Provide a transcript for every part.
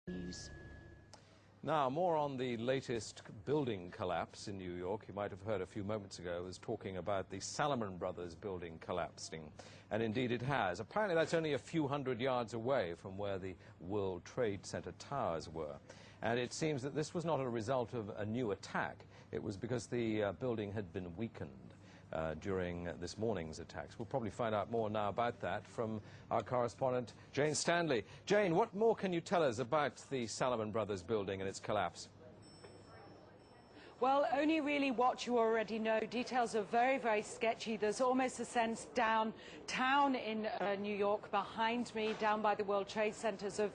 News. Now, more on the latest building collapse in New York. You might have heard a few moments ago, I was talking about the Salomon Brothers building collapsing. And indeed it has. Apparently that's only a few hundred yards away from where the World Trade Center towers were. And it seems that this was not a result of a new attack. It was because the building had been weakened during this morning's attacks. We'll probably find out more now about that from our correspondent, Jane Stanley. Jane, what more can you tell us about the Salomon Brothers building and its collapse? Well, only really what you already know. Details are very, very sketchy. There's almost a sense downtown in New York behind me, down by the World Trade Centers, of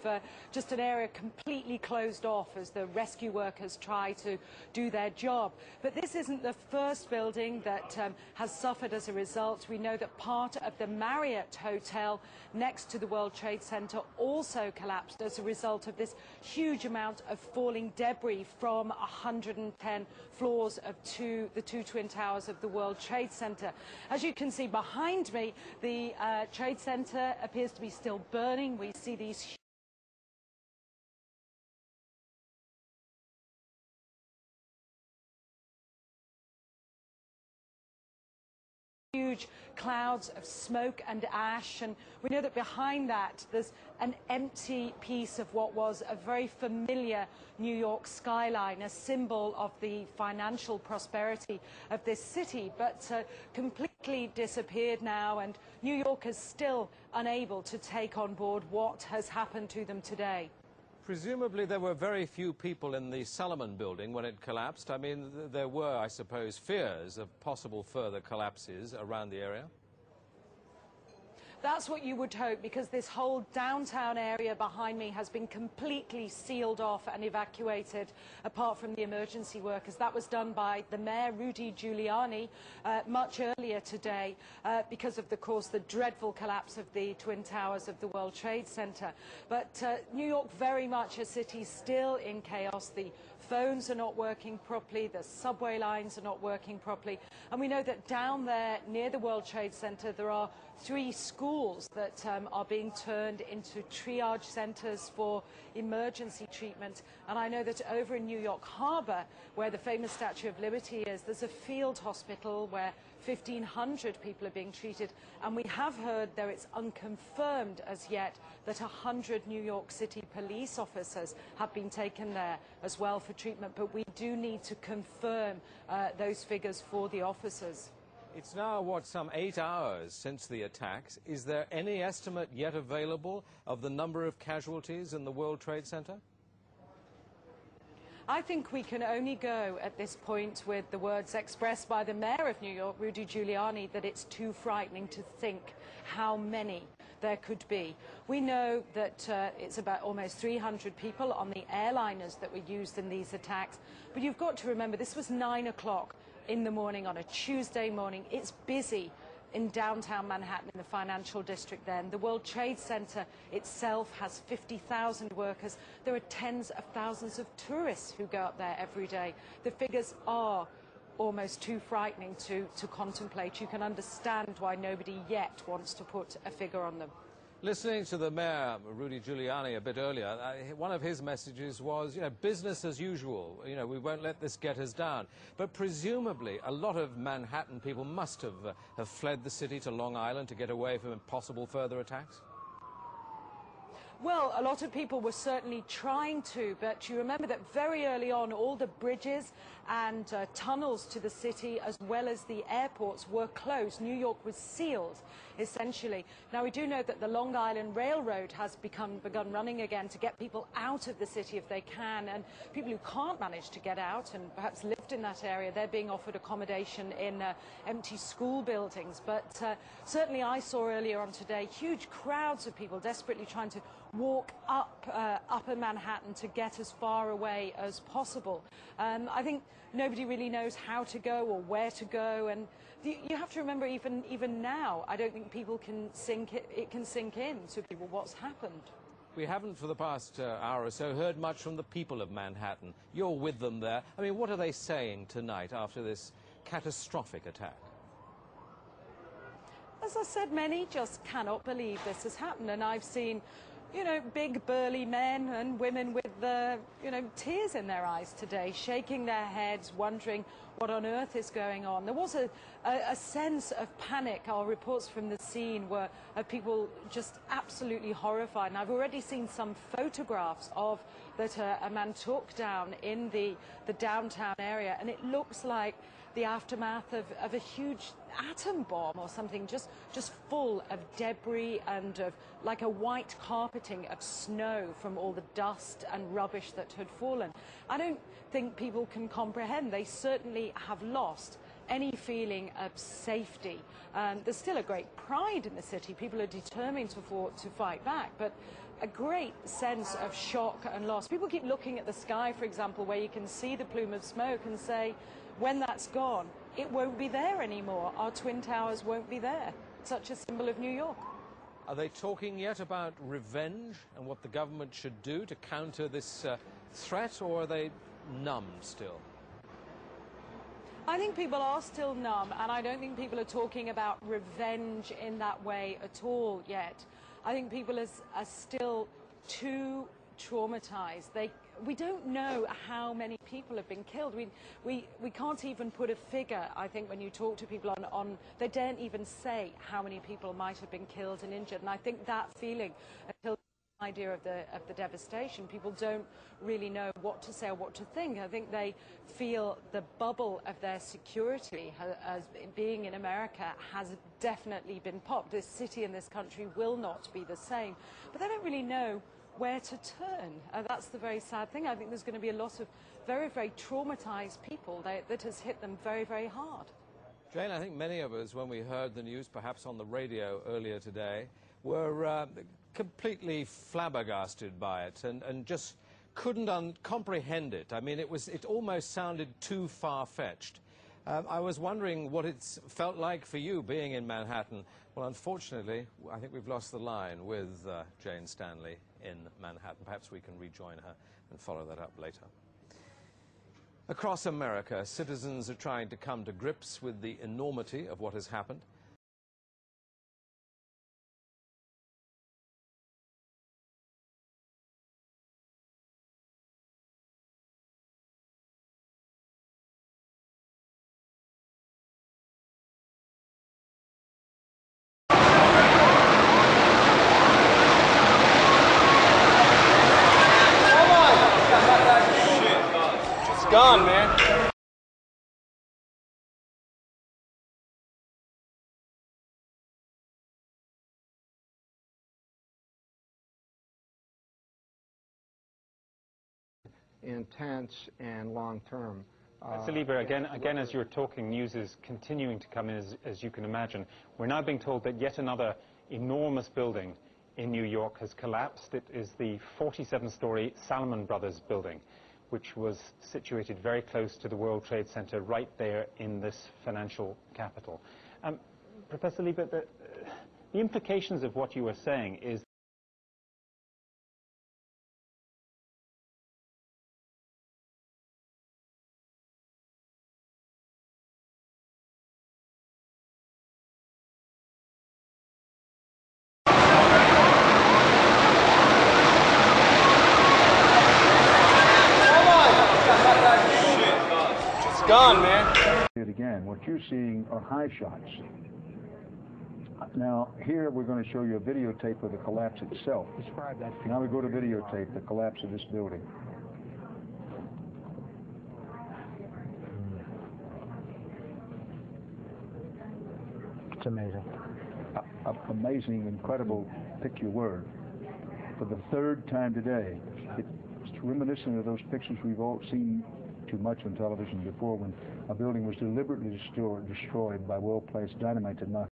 just an area completely closed off as the rescue workers try to do their job. But this isn't the first building that has suffered as a result. We know that part of the Marriott Hotel next to the World Trade Center also collapsed as a result of this huge amount of falling debris from 110 floors of the two twin towers of the World Trade Center. As you can see behind me, the Trade Center appears to be still burning. We see these huge clouds of smoke and ash, and we know that behind that there's an empty piece of what was a very familiar New York skyline, a symbol of the financial prosperity of this city, but completely disappeared now, and New York is still unable to take on board what has happened to them today. Presumably there were very few people in the Salomon building when it collapsed. I mean, there were, I suppose, fears of possible further collapses around the area. That's what you would hope, because this whole downtown area behind me has been completely sealed off and evacuated, apart from the emergency workers. That was done by the mayor, Rudy Giuliani, much earlier today because of, course, the dreadful collapse of the Twin Towers of the World Trade Center. But New York, very much a city still in chaos. The phones are not working properly, the subway lines are not working properly, and we know that down there near the World Trade Center there are 3 schools that are being turned into triage centers for emergency treatment. And I know that over in New York Harbor, where the famous Statue of Liberty is, there's a field hospital where 1,500 people are being treated, and we have heard, though it's unconfirmed as yet, that 100 New York City police officers have been taken there as well for treatment, but we do need to confirm those figures for the officers. It's now, what, some 8 hours since the attacks. Is there any estimate yet available of the number of casualties in the World Trade Center? I think we can only go at this point with the words expressed by the mayor of New York, Rudy Giuliani, that it's too frightening to think how many there could be. We know that it's about almost 300 people on the airliners that were used in these attacks. But you've got to remember, this was 9 o'clock in the morning on a Tuesday morning. It's busy in downtown Manhattan, in the financial district then. The World Trade Center itself has 50,000 workers. There are tens of thousands of tourists who go up there every day. The figures are almost too frightening to contemplate. You can understand why nobody yet wants to put a figure on them. Listening to the mayor, Rudy Giuliani, a bit earlier, one of his messages was, business as usual. We won't let this get us down. But presumably, a lot of Manhattan people must have fled the city to Long Island to get away from possible further attacks. Well, a lot of people were certainly trying to, but you remember that very early on, all the bridges and tunnels to the city, as well as the airports, were closed. New York was sealed, essentially. Now, we do know that the Long Island Railroad has begun running again to get people out of the city if they can, and people who can't manage to get out and perhaps lived in that area, they're being offered accommodation in empty school buildings. But certainly I saw earlier on today huge crowds of people desperately trying to walk up upper Manhattan to get as far away as possible. I think nobody really knows how to go or where to go, and you have to remember, even now, I don't think people can sink in to people what's happened. We haven't, for the past hour or so, heard much from the people of Manhattan. You're with them there. I mean, what are they saying tonight after this catastrophic attack? As I said, many just cannot believe this has happened, and I've seen you know, big burly men and women with you know, tears in their eyes today, shaking their heads, wondering what on earth is going on. There was a sense of panic. Our reports from the scene were of people just absolutely horrified. And I've already seen some photographs of that a man took down in the downtown area, and it looks like the aftermath of a huge atom bomb or something, just full of debris and of like a white carpeting of snow from all the dust and rubbish that had fallen. I don't think people can comprehend. They certainly have lost any feeling of safety. There's still a great pride in the city. People are determined to fight back, but a great sense of shock and loss. People keep looking at the sky, for example, where you can see the plume of smoke, and say, when that's gone, it won't be there anymore. Our Twin Towers won't be there. Such a symbol of New York. Are they talking yet about revenge and what the government should do to counter this threat, or are they numb still? I think people are still numb, and I don't think people are talking about revenge in that way at all yet. I think people are still too traumatized. We don't know how many people have been killed. We can't even put a figure. I think when you talk to people on they daren't even say how many people might have been killed and injured. And I think that feeling, until the idea of the devastation, people don't really know what to say or what to think. I think they feel the bubble of their security as being in America has definitely been popped. This city and this country will not be the same. But they don't really know where to turn. That's the very sad thing. I think there's going to be a lot of very, very traumatized people that has hit them very, very hard. Jane, I think many of us, when we heard the news, perhaps on the radio earlier today, were completely flabbergasted by it and just couldn't comprehend it. I mean, it almost sounded too far-fetched. I was wondering what it's felt like for you being in Manhattan. Well, unfortunately, I think we've lost the line with Jane Stanley in Manhattan. Perhaps we can rejoin her and follow that up later. Across America, citizens are trying to come to grips with the enormity of what has happened. Gone, man. Intense and long-term. Saliba, again, as you're talking, news is continuing to come in, as you can imagine. We're now being told that yet another enormous building in New York has collapsed. It is the 47-story Salomon Brothers building, which was situated very close to the World Trade Center, right there in this financial capital. Professor Liebert, the implications of what you were saying is Gone, man. Again, what you're seeing are high shots. Now, here we're going to show you a videotape of the collapse itself. Describe that. Now we go to videotape, the collapse of this building. It's amazing. Amazing, incredible, pick your word. For the third time today, it's reminiscent of those pictures we've all seen too much on television before, when a building was deliberately destroyed by well-placed dynamite to knock